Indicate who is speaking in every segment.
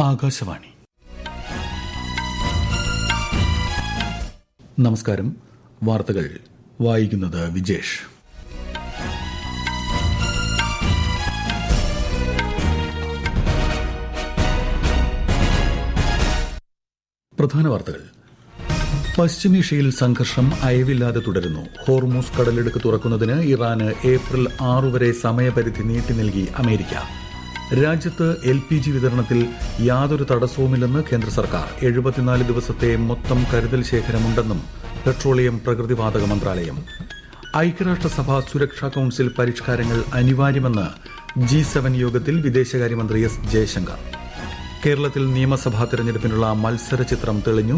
Speaker 1: ആകാശവാണി. നമസ്കാരം. വാർത്തകൾ വായിക്കുന്നത് വിജേഷ്. പ്രധാന വാർത്തകൾ. പശ്ചിമേഷ്യയിൽ സംഘർഷം അയവില്ലാതെ തുടരുന്നു. ഹോർമൂസ് കടലിടുക്ക് തുറക്കുന്നതിന് ഇറാന് ഏപ്രിൽ 6 വരെ സമയപരിധി നീട്ടി നൽകി അമേരിക്ക. രാജ്യത്ത് LPG വിതരണത്തിൽ യാതൊരു തടസ്സവുമില്ലെന്ന് കേന്ദ്ര സർക്കാർ. 74 ദിവസത്തെ മൊത്തം കരുതൽ ശേഖരമുണ്ടെന്നും പെട്രോളിയം പ്രകൃതിവാതക മന്ത്രാലയം. ഐക്യരാഷ്ട്രസഭ സുരക്ഷാ കൌൺസിൽ പരിഷ്കാരങ്ങൾ അനിവാര്യമെന്ന് G7 യോഗത്തിൽ വിദേശകാര്യമന്ത്രി S. ജയശങ്കർ. കേരളത്തിൽ നിയമസഭാ തെരഞ്ഞെടുപ്പിനുള്ള മത്സര ചിത്രം തെളിഞ്ഞു.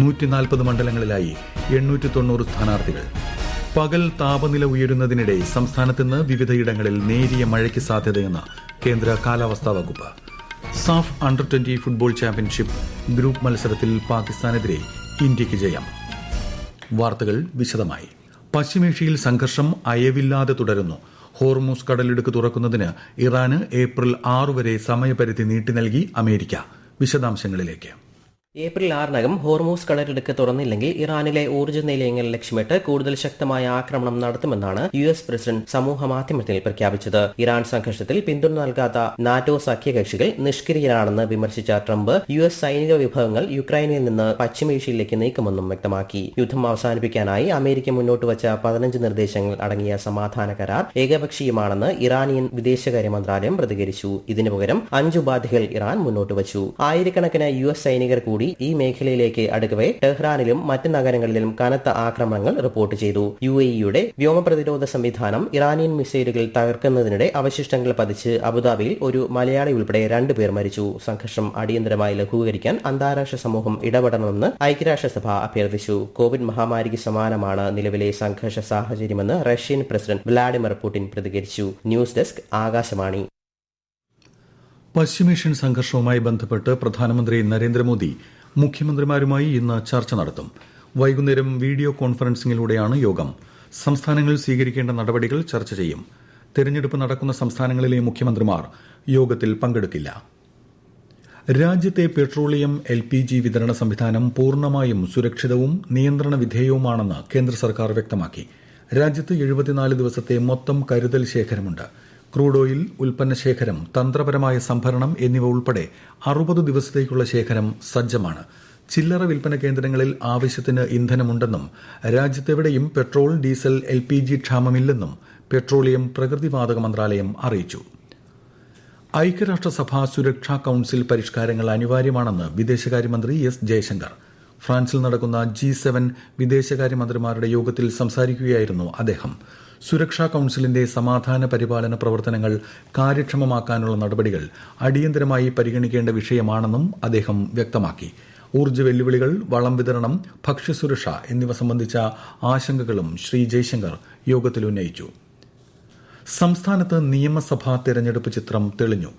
Speaker 1: 140 മണ്ഡലങ്ങളിലായി 890 സ്ഥാനാർത്ഥികൾ. പകൽ താപനില ഉയരുന്നതിനിടെ സംസ്ഥാനത്ത് വിവിധയിടങ്ങളിൽ നേരിയ മഴയ്ക്ക് സാധ്യതയെന്ന് കേന്ദ്ര കാലാവസ്ഥാ വകുപ്പ്. SAFF under twenty football championship group മത്സരത്തിൽ പാകിസ്ഥാനെതിരെ ഇന്ത്യയ്ക്ക് ജയം. വാർത്തകൾ വിശദമായി. പശ്ചിമേഷ്യയിൽ സംഘർഷം അയവില്ലാതെ തുടരുന്നു. ഹോർമൂസ് കടലിടുക്ക് തുറക്കുന്നതിന് ഇറാന് ഏപ്രിൽ 6 വരെ സമയപരിധി നീട്ടി നൽകി അമേരിക്ക. വിശദാംശങ്ങളിലേക്ക്.
Speaker 2: ഏപ്രിൽ 6-നകം ഹോർമൂസ് കടലിടുക്ക് തുറന്നില്ലെങ്കിൽ ഇറാനിലെ ഊർജ്ജ നിലയങ്ങൾ ലക്ഷ്യമിട്ട് കൂടുതൽ ശക്തമായ ആക്രമണം നടത്തുമെന്നാണ് US പ്രസിഡന്റ് സമൂഹമാധ്യമത്തിൽ പ്രഖ്യാപിച്ചത്. ഇറാൻ സംഘർഷത്തിൽ പിന്തുണ നൽകാത്ത നാറ്റോ സഖ്യകക്ഷികൾ നിഷ്ക്രിയരാണെന്ന് വിമർശിച്ച ട്രംപ് US സൈനിക വിഭവങ്ങൾ യുക്രൈനിൽ നിന്ന് പശ്ചിമേഷ്യയിലേക്ക് നീക്കുമെന്നും വ്യക്തമാക്കി. യുദ്ധം അവസാനിപ്പിക്കാനായി അമേരിക്ക മുന്നോട്ട് വച്ച 15 നിർദ്ദേശങ്ങൾ അടങ്ങിയ സമാധാന കരാർ ഏകപക്ഷീയമാണെന്ന് ഇറാനിയൻ വിദേശകാര്യ മന്ത്രാലയം പ്രതികരിച്ചു. ഇതിനു പകരം 5 ഉപാധികൾ ഇറാൻ മുന്നോട്ട് വച്ചു. ആയിരക്കണക്കിന് US സൈനികർ കൂടി ഈ മേഖലയിലേക്ക് അടുക്കവേ ടെഹ്റാനിലും മറ്റ് നഗരങ്ങളിലും കനത്ത ആക്രമണങ്ങൾ റിപ്പോർട്ട് ചെയ്തു. UAEയുടെ വ്യോമ പ്രതിരോധ സംവിധാനം ഇറാനിയൻ മിസൈലുകൾ തകർക്കുന്നതിനിടെ അവശിഷ്ടങ്ങൾ പതിച്ച് അബുദാബിയിൽ ഒരു മലയാളി ഉൾപ്പെടെ 2 പേർ മരിച്ചു. സംഘർഷം അടിയന്തരമായി ലഘൂകരിക്കാൻ അന്താരാഷ്ട്ര സമൂഹം ഇടപെടണമെന്ന് ഐക്യരാഷ്ട്രസഭ അഭ്യർത്ഥിച്ചു. കോവിഡ് മഹാമാരിക്ക് സമാനമാണ് നിലവിലെ സംഘർഷ സാഹചര്യമെന്ന് റഷ്യൻ പ്രസിഡന്റ് വ്ളാഡിമിർ പുടിൻ പ്രതികരിച്ചു. News desk, Akashvani.
Speaker 1: പശ്ചിമേഷ്യൻ സംഘർഷവുമായി ബന്ധപ്പെട്ട് പ്രധാനമന്ത്രി നരേന്ദ്രമോദി മുഖ്യമന്ത്രിമാരുമായി ഇന്ന് ചർച്ച നടത്തും. വൈകുന്നേരം വീഡിയോ കോൺഫറൻസിംഗിലൂടെയാണ് യോഗം. സംസ്ഥാനങ്ങൾ സ്വീകരിക്കേണ്ട നടപടികൾ ചർച്ച ചെയ്യും. തെരഞ്ഞെടുപ്പ് നടക്കുന്ന സംസ്ഥാനങ്ങളിലെ മുഖ്യമന്ത്രിമാർ യോഗത്തിൽ പങ്കെടുക്കില്ല. രാജ്യത്തെ പെട്രോളിയം LPG വിതരണ സംവിധാനം പൂർണ്ണമായും സുരക്ഷിതവും നിയന്ത്രണ വിധേയവുമാണെന്ന് കേന്ദ്ര സർക്കാർ വ്യക്തമാക്കി. രാജ്യത്ത് 74 ദിവസത്തെ മൊത്തം കരുതൽ ശേഖരമുണ്ട്. ക്രൂഡ് ഓയിൽ ഉൽപ്പന്ന ശേഖരം, തന്ത്രപരമായ സംഭരണം എന്നിവ ഉൾപ്പെടെ 60 ദിവസത്തേക്കുള്ള ശേഖരം സജ്ജമാണ്. ചില്ലറ വിൽപ്പന കേന്ദ്രങ്ങളിൽ ആവശ്യത്തിന് ഇന്ധനമുണ്ടെന്നും രാജ്യത്തെവിടെയും പെട്രോൾ, ഡീസൽ, LPG ക്ഷാമമില്ലെന്നും പെട്രോളിയം പ്രകൃതിവാതക മന്ത്രാലയം അറിയിച്ചു. ഐക്യരാഷ്ട്രസഭ സുരക്ഷാ കൌൺസിൽ പരിഷ്കാരങ്ങൾ അനിവാര്യമാണെന്ന് വിദേശകാര്യമന്ത്രി S. ജയശങ്കർ. ഫ്രാൻസിൽ നടക്കുന്ന G7 വിദേശകാര്യമന്ത്രിമാരുടെ യോഗത്തിൽ സംസാരിക്കുകയായിരുന്നു അദ്ദേഹം. സുരക്ഷാ കൌൺസിലിന്റെ സമാധാന പരിപാലന പ്രവർത്തനങ്ങൾ കാര്യക്ഷമമാക്കാനുള്ള നടപടികൾ അടിയന്തരമായി പരിഗണിക്കേണ്ട വിഷയമാണെന്നും അദ്ദേഹം വ്യക്തമാക്കി. ഊർജ്ജ വെല്ലുവിളികൾ, വളം വിതരണം, ഭക്ഷ്യസുരക്ഷ എന്നിവ സംബന്ധിച്ച ആശങ്കകളും ശ്രീ ജയശങ്കർ യോഗത്തിൽ ഉന്നയിച്ചു. സംസ്ഥാനത്ത് നിയമസഭാ തെരഞ്ഞെടുപ്പ് ചിത്രം തെളിഞ്ഞു.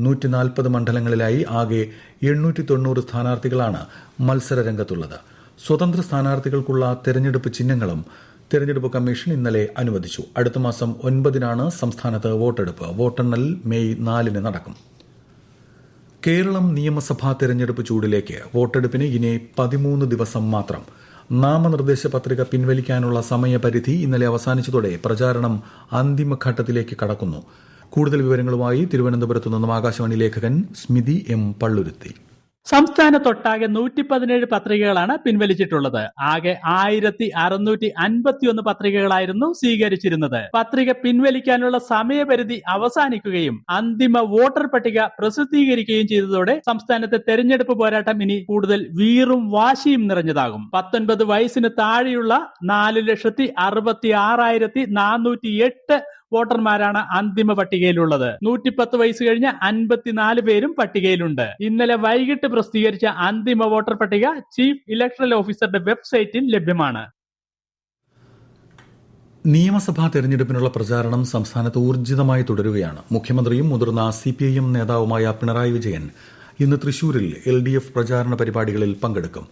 Speaker 1: 140 മണ്ഡലങ്ങളിലായി ആകെ 890 സ്ഥാനാർത്ഥികളാണ് മത്സരരംഗത്തുള്ളത്. സ്വതന്ത്ര സ്ഥാനാർത്ഥികൾക്കുള്ള തെരഞ്ഞെടുപ്പ് ചിഹ്നങ്ങളും തെരഞ്ഞെടുപ്പ് കമ്മീഷൻ ഇന്നലെ അനുവദിച്ചു. അടുത്ത മാസം 9-നാണ് സംസ്ഥാനത്ത് വോട്ടെടുപ്പ്. വോട്ടെണ്ണൽ മെയ് 4-ന് നടക്കും. കേരളം നിയമസഭാ തെരഞ്ഞെടുപ്പ് ചൂടിലേക്ക്. വോട്ടെടുപ്പിന് ഇനി 13 ദിവസം മാത്രം. നാമനിർദ്ദേശ പത്രിക പിൻവലിക്കാനുള്ള സമയപരിധി ഇന്നലെ അവസാനിച്ചതോടെ പ്രചാരണം അന്തിമഘട്ടത്തിലേക്ക് കടക്കുന്നു. കൂടുതൽ വിവരങ്ങളുമായി തിരുവനന്തപുരത്തു നിന്നും ആകാശവാണി ലേഖകൻ സ്മിതി M. പള്ളുരുത്തി.
Speaker 3: സംസ്ഥാനത്തൊട്ടാകെ 117 പത്രികകളാണ് പിൻവലിച്ചിട്ടുള്ളത്. ആകെ 1651 പത്രികകളായിരുന്നു സ്വീകരിച്ചിരുന്നത്. പത്രിക പിൻവലിക്കാനുള്ള സമയപരിധി അവസാനിക്കുകയും അന്തിമ വോട്ടർ പട്ടിക പ്രസിദ്ധീകരിക്കുകയും ചെയ്തതോടെ സംസ്ഥാനത്തെ തെരഞ്ഞെടുപ്പ് പോരാട്ടം ഇനി കൂടുതൽ വീറും വാശിയും നിറഞ്ഞതാകും. 19 വയസ്സിന് താഴെയുള്ള 4,66,408 വോട്ടർമാരാണ് അന്തിമ പട്ടികയിലുള്ളത്. 110 വയസ്സ് കഴിഞ്ഞ 54 പേരും പട്ടികയിലുണ്ട്. ഇന്നലെ വൈകിട്ട് പ്രസിദ്ധീകരിച്ച അന്തിമ വോട്ടർ പട്ടിക ചീഫ് ഇലക്ടറൽ ഓഫീസറുടെ വെബ്സൈറ്റിൽ ലഭ്യമാണ്.
Speaker 1: നിയമസഭാ തെരഞ്ഞെടുപ്പിനുള്ള പ്രചാരണം സംസ്ഥാനത്ത് ഊർജിതമായി തുടരുകയാണ്. മുഖ്യമന്ത്രിയും മുതിർന്ന CPIM നേതാവുമായ പിണറായി വിജയൻ ഇന്ന് തൃശൂരിൽ LDF പ്രചാരണ പരിപാടികളിൽ പങ്കെടുക്കും.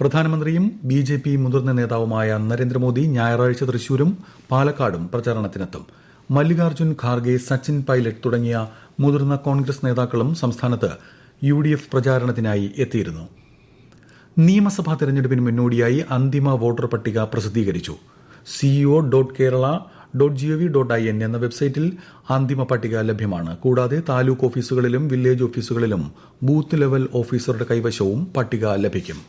Speaker 1: പ്രധാനമന്ത്രിയും BJP മുതിർന്ന നേതാവുമായ നരേന്ദ്രമോദി ഞായറാഴ്ച തൃശൂരും പാലക്കാടും പ്രചാരണത്തിനെത്തും. മല്ലികാർജ്ജുൻ ഖാർഗെ, സച്ചിൻ പൈലറ്റ് തുടങ്ങിയ മുതിർന്ന കോൺഗ്രസ് നേതാക്കളും സംസ്ഥാനത്ത് UDF പ്രചാരണത്തിനായി എത്തിയിരുന്നു. നിയമസഭാ തെരഞ്ഞെടുപ്പിന് മുന്നോടിയായി അന്തിമ വോട്ടർ പട്ടിക പ്രസിദ്ധീകരിച്ചു. ceo.kerala.gov.in എന്ന വെബ്സൈറ്റിൽ അന്തിമ പട്ടിക ലഭ്യമാണ്. കൂടാതെ താലൂക്ക് ഓഫീസുകളിലും വില്ലേജ് ഓഫീസുകളിലും ബൂത്ത് ലെവൽ ഓഫീസറുടെ കൈവശവും പട്ടിക ലഭിക്കും.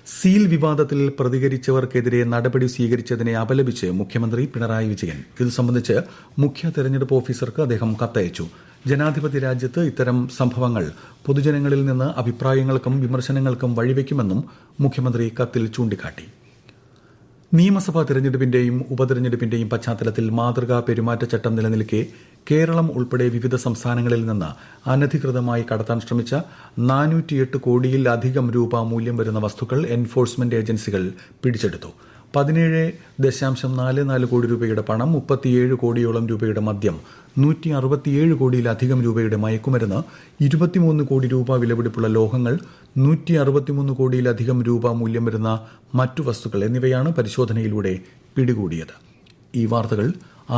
Speaker 1: സീൽ വിവാദത്തിൽ പ്രതികരിച്ചവർക്കെതിരെ നടപടി സ്വീകരിച്ചതിനെ അപലപിച്ച് മുഖ്യമന്ത്രി പിണറായി വിജയൻ. ഇത് സംബന്ധിച്ച് മുഖ്യ തെരഞ്ഞെടുപ്പ് ഓഫീസർക്ക് അദ്ദേഹം കത്തയച്ചു. ജനാധിപത്യ രാജ്യത്ത് ഇത്തരം സംഭവങ്ങൾ പൊതുജനങ്ങളിൽ നിന്ന് അഭിപ്രായങ്ങൾക്കും വിമർശനങ്ങൾക്കും വഴിവെക്കുമെന്നും മുഖ്യമന്ത്രി കത്തിൽ ചൂണ്ടിക്കാട്ടി. നിയമസഭാ തെരഞ്ഞെടുപ്പിന്റെയും ഉപതെരഞ്ഞെടുപ്പിന്റെയും പശ്ചാത്തലത്തിൽ മാതൃകാ പെരുമാറ്റച്ചട്ടം നിലനിൽക്കെ കേരളം ഉൾപ്പെടെ വിവിധ സംസ്ഥാനങ്ങളിൽ നിന്ന് അനധികൃതമായി കടത്താൻ ശ്രമിച്ച 408 കോടിയിലധികം രൂപ മൂല്യം വരുന്ന വസ്തുക്കൾ എൻഫോഴ്സ്മെന്റ് ഏജൻസികൾ പിടിച്ചെടുത്തു. 17.44 കോടി രൂപയുടെ പണം, 37 കോടിയോളം രൂപയുടെ മദ്യം, 167 കോടിയിലധികം രൂപയുടെ മയക്കുമരുന്ന്, 23 കോടി രൂപ വിലപിടിപ്പുള്ള ലോഹങ്ങൾ, 163 കോടിയിലധികം രൂപ മൂല്യം വരുന്ന മറ്റു വസ്തുക്കൾ എന്നിവയാണ് പരിശോധനയിലൂടെ പിടികൂടിയത്. ഈ വാർത്തകൾ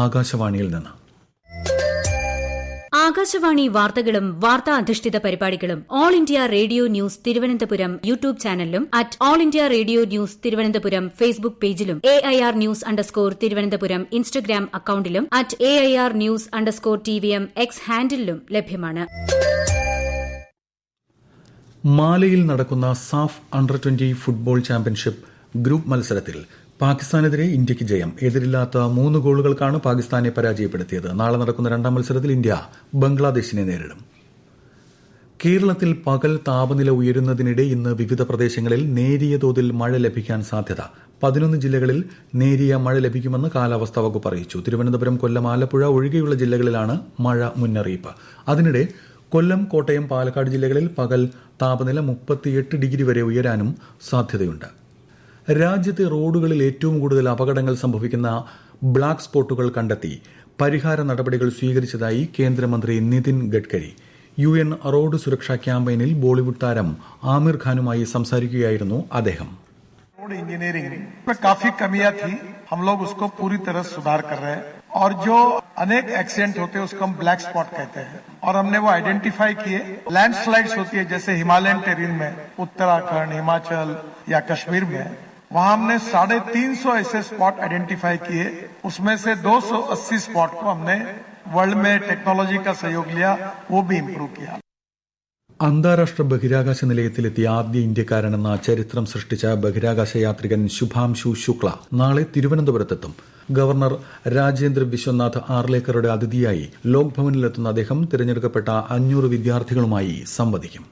Speaker 1: ആകാശവാണിയിൽ നിന്ന്.
Speaker 4: ആകാശവാണി വാർത്തകളും വാർത്താ അധിഷ്ഠിത പരിപാടികളും all India radio news Thiruvananthapuram YouTube ചാനലിലും @all India radio news Thiruvananthapuram Facebook പേജിലും AIR ന്യൂസ് _തിരുവനന്തപുരം ഇൻസ്റ്റഗ്രാം അക്കൌണ്ടിലും @AIR ന്യൂസ് _TVM X ഹാൻഡിലും ലഭ്യമാണ്.
Speaker 1: മാലയിൽ നടക്കുന്ന SAFF under twenty football championship group മത്സരത്തിൽ പാകിസ്ഥാനെതിരെ ഇന്ത്യയ്ക്ക് ജയം. എതിരില്ലാത്ത 3 ഗോളുകൾക്കാണ് പാകിസ്ഥാനെ പരാജയപ്പെടുത്തിയത്. നാളെ നടക്കുന്ന രണ്ടാം മത്സരത്തിൽ ഇന്ത്യ ബംഗ്ലാദേശിനെ നേരിടും. കേരളത്തിൽ പകൽ താപനില ഉയരുന്നതിനിടെ ഇന്ന് വിവിധ പ്രദേശങ്ങളിൽ നേരിയ തോതിൽ മഴ ലഭിക്കാൻ സാധ്യത. 11 ജില്ലകളിൽ നേരിയ മഴ ലഭിക്കുമെന്ന് കാലാവസ്ഥാ വകുപ്പ് അറിയിച്ചു. തിരുവനന്തപുരം, കൊല്ലം, ആലപ്പുഴ ഒഴികെയുള്ള ജില്ലകളിലാണ് മഴ മുന്നറിയിപ്പ്. അതിനിടെ കൊല്ലം, കോട്ടയം, പാലക്കാട് ജില്ലകളിൽ പകൽ താപനില 38 ഡിഗ്രി വരെ ഉയരാനും സാധ്യതയുണ്ട്. രാജ്യത്തെ റോഡുകളിൽ ഏറ്റവും കൂടുതൽ അപകടങ്ങൾ സംഭവിക്കുന്ന ബ്ലാക്ക് സ്പോട്ടുകൾ കണ്ടെത്തി പരിഹാര നടപടികൾ സ്വീകരിച്ചതായി കേന്ദ്രമന്ത്രി നിതിൻ ഗഡ്കരി. UN റോഡ് സുരക്ഷാ ക്യാമ്പയിനിൽ ബോളിവുഡ് താരം ആമിർ ഖാനുമായി സംസാരിക്കുകയായിരുന്നു അദ്ദേഹം.
Speaker 5: रोड इंजीनियरिंग में काफी कमियां थी, हम लोग उसको पूरी तरह सुधार कर रहे हैं और जो अनेक एक्सीडेंट होते हैं उसको हम ब्लैक स्पॉट कहते हैं और हमने वो आइडेंटिफाई किए. लैंडस्लाइड्स होती है जैसे हिमालयन टेरिन में, उत्तराखंड, हिमाचल या कश्मीर में, वहां हमने 350 ऐसे स्पॉट आइडेंटिफाई किए. उसमें से 280 स्पॉट को हमने वर्ल्ड में टेक्नोलॉजी का सहयोग लिया, वो भी इम्प्रूव किया.
Speaker 1: അന്താരാഷ്ട്ര ബഹിരാകാശ നിലയത്തിലെത്തിയ ആദ്യ ഇന്ത്യക്കാരനെന്ന ചരിത്രം സൃഷ്ടിച്ച ബഹിരാകാശ യാത്രികൻ ശുഭാംശു ശുക്ല നാളെ തിരുവനന്തപുരത്തെത്തും. ഗവർണർ രാജേന്ദ്ര വിശ്വനാഥ് ആർലേക്കറുടെ അതിഥിയായി ലോക് ഭവനിലെത്തുന്ന അദ്ദേഹം തിരഞ്ഞെടുക്കപ്പെട്ട 500 വിദ്യാർത്ഥികളുമായി സംവദിക്കും.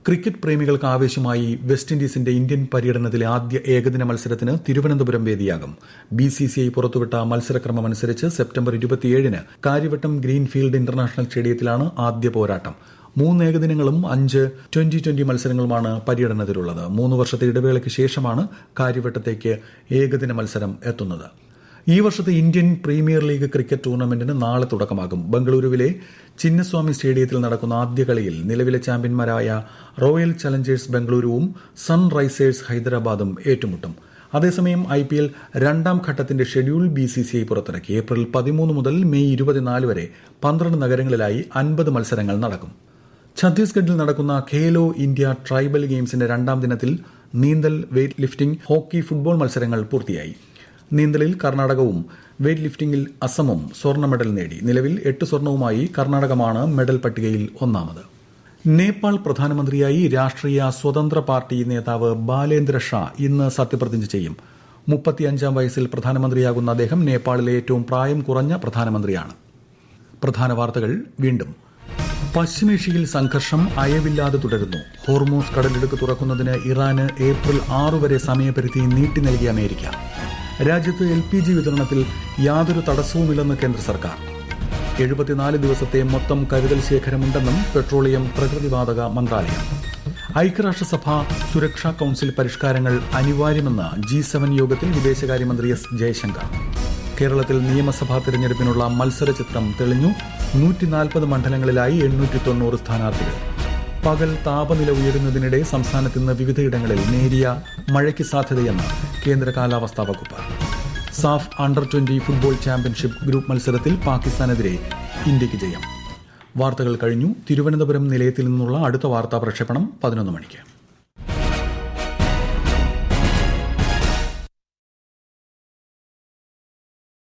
Speaker 1: ക്രിക്കറ്റ് പ്രേമികൾക്ക് ആവേശമായി വെസ്റ്റ് ഇൻഡീസിന്റെ ഇന്ത്യൻ പര്യടനത്തിലെ ആദ്യ ഏകദിന മത്സരത്തിന് തിരുവനന്തപുരം വേദിയാകും. BCCI പുറത്തുവിട്ട മത്സരക്രമമനുസരിച്ച് സെപ്റ്റംബർ 27-ന് കാര്യവട്ടം ഗ്രീൻഫീൽഡ് ഇന്റർനാഷണൽ സ്റ്റേഡിയത്തിലാണ് ആദ്യ പോരാട്ടം. 3 ഏകദിനങ്ങളും 5 2020 മത്സരങ്ങളുമാണ് പര്യടനത്തിലുള്ളത്. 3 വർഷത്തെ ഇടവേളയ്ക്ക് ശേഷമാണ് കാര്യവട്ടത്തേക്ക് ഏകദിന മത്സരം എത്തുന്നത്. ഈ വർഷത്തെ ഇന്ത്യൻ പ്രീമിയർ ലീഗ് ക്രിക്കറ്റ് ടൂർണമെന്റിന് നാളെ തുടക്കമാകും. ബംഗളൂരുവിലെ ചിന്നസ്വാമി സ്റ്റേഡിയത്തിൽ നടക്കുന്ന ആദ്യ കളിയിൽ നിലവിലെ ചാമ്പ്യന്മാരായ റോയൽ ചലഞ്ചേഴ്സ് ബംഗളൂരുവും സൺറൈസേഴ്സ് ഹൈദരാബാദും ഏറ്റുമുട്ടും. അതേസമയം IPL രണ്ടാം ഘട്ടത്തിന്റെ ഷെഡ്യൂൾ BCCI പുറത്തിറക്കി. ഏപ്രിൽ 13 മുതൽ മെയ് 24 വരെ 12 നഗരങ്ങളിലായി 50 മത്സരങ്ങൾ നടക്കും. ഛത്തീസ്ഗഡിൽ നടക്കുന്ന ഖേലോ ഇന്ത്യ ട്രൈബൽ ഗെയിംസിന്റെ രണ്ടാം ദിനത്തിൽ നീന്തൽ, വെയ്റ്റ് ലിഫ്റ്റിംഗ്, ഹോക്കി, ഫുട്ബോൾ മത്സരങ്ങൾ പൂർത്തിയായി. നീന്തലിൽ കർണാടകവും വെയ്റ്റ് ലിഫ്റ്റിംഗിൽ അസമും സ്വർണ്ണ മെഡൽ നേടി. നിലവിൽ 8 സ്വർണവുമായി കർണാടകമാണ് മെഡൽ പട്ടികയിൽ ഒന്നാമത്. നേപ്പാൾ പ്രധാനമന്ത്രിയായി രാഷ്ട്രീയ സ്വതന്ത്ര പാർട്ടി നേതാവ് ബാലേന്ദ്ര ഷാ ഇന്ന് സത്യപ്രതിജ്ഞ ചെയ്യും. 35-ാം വയസ്സിൽ പ്രധാനമന്ത്രിയാകുന്ന അദ്ദേഹം നേപ്പാളിലെ ഏറ്റവും പ്രായം കുറഞ്ഞ പ്രധാനമന്ത്രിയാണ്. പ്രധാന വാർത്തകൾ വീണ്ടും. പശ്ചിമേഷ്യയിൽ സംഘർഷം അയവില്ലാതെ തുടരുന്നു. ഹോർമൂസ് കടലിടുക്ക് തുറക്കുന്നതിന് ഇറാന് ഏപ്രിൽ 6 വരെ സമയപരിധി നീട്ടി നൽകിയ അമേരിക്ക. രാജ്യത്ത് LPG വിതരണത്തിൽ യാതൊരു തടസ്സവുമില്ലെന്ന് കേന്ദ്ര സർക്കാർ. 74 ദിവസത്തെ മൊത്തം കരുതൽ ശേഖരമുണ്ടെന്നും പെട്രോളിയം പ്രകൃതിവാതക മന്ത്രാലയം. ഐക്യരാഷ്ട്രസഭ സുരക്ഷാ കൌൺസിൽ പരിഷ്കാരങ്ങൾ അനിവാര്യമെന്ന് G7 യോഗത്തിൽ വിദേശകാര്യമന്ത്രി S ജയശങ്കർ. കേരളത്തിൽ നിയമസഭാ തെരഞ്ഞെടുപ്പിനുള്ള മത്സരചിത്രം തെളിഞ്ഞു. 140 മണ്ഡലങ്ങളിലായി 890 സ്ഥാനാർത്ഥികൾ. പകൽ താപനില ഉയരുന്നതിനിടെ സംസ്ഥാനത്ത് ഇന്ന് വിവിധയിടങ്ങളിൽ നേരിയ മഴയ്ക്ക് സാധ്യതയെന്ന് കേന്ദ്ര കാലാവസ്ഥാ വകുപ്പ്. SAFF under twenty football championship group മത്സരത്തിൽ പാകിസ്ഥാനെതിരെ ഇന്ത്യയ്ക്ക് ജയം. വാർത്തകൾ കഴിഞ്ഞു. തിരുവനന്തപുരം നിലയത്തിൽ നിന്നുള്ള അടുത്ത വാർത്താ പ്രക്ഷേപണം 11 മണിക്ക്.